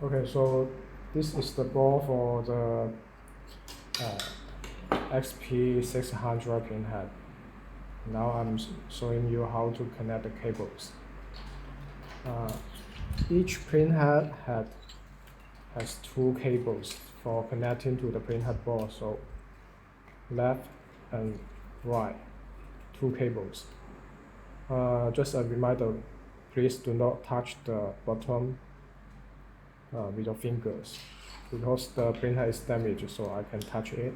Okay, so this is the board for the xp600 pinhead. Now I'm showing you how to connect the cables. Each pinhead has two cables for connecting to the pinhead board, so left and right, two cables. Just a reminder, please do not touch the bottom with your fingers because the printhead is damaged, so I can touch it.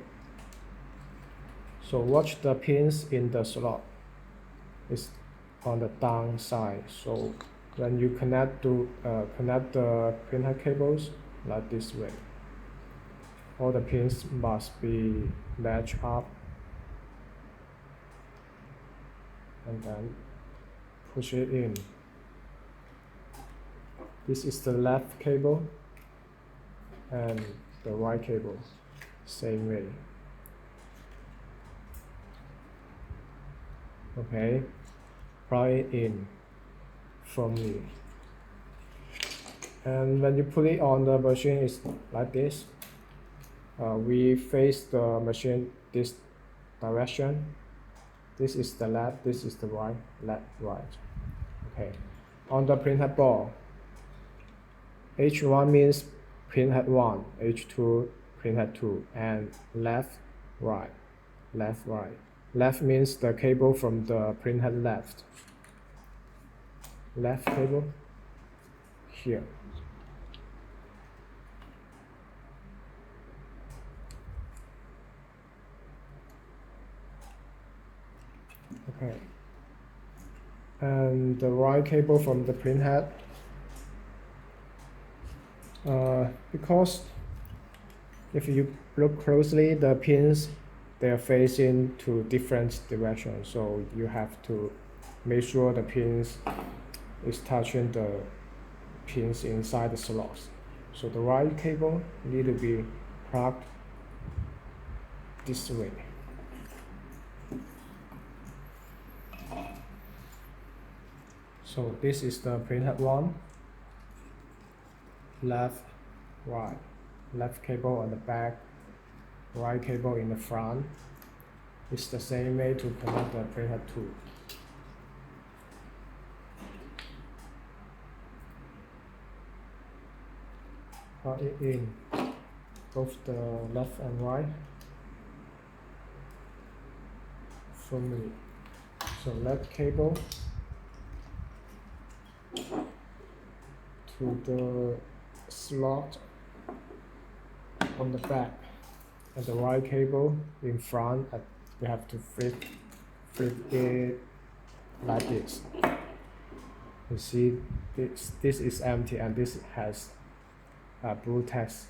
So watch the pins in the slot. It's on the down side. So when you connect the printhead cables like this way, all the pins must be matched up, and then push it in. This is the left cable and the right cable, same way. Okay, plug it in firmly. And when you put it on the machine, it's like this. We face the machine this direction. This is the left, this is the right, left, right. Okay. On the printhead board, H1 means printhead 1, H2 printhead 2, and left, right, left, right. Left means the cable from the printhead left. Left cable here. Okay. And the right cable from the printhead. Because if you look closely, the pins, they are facing to different directions, so you have to make sure the pins is touching the pins inside the slots. So the right cable need to be plugged this way. So this is the printhead one. Left, right. Left cable on the back, right cable in the front. It's the same way to connect the printhead 2. Plug it in, both the left and right, firmly. So left cable to the slot on the back, and the right cable in front. We have to flip it like this. You see, this is empty and this has a blue text.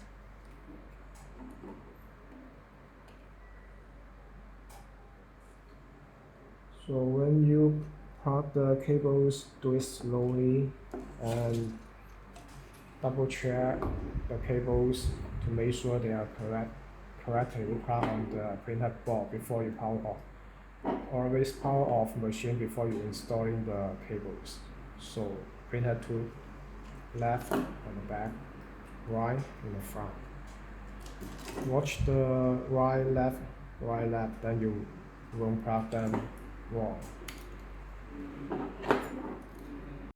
So when you plug the cables, do it slowly and double check the cables to make sure they are correctly plugged on the printhead board before you power off. Always power off machine before you installing the cables. So printhead 2, left on the back, right in the front. Watch the right, left, then you won't plug them wrong.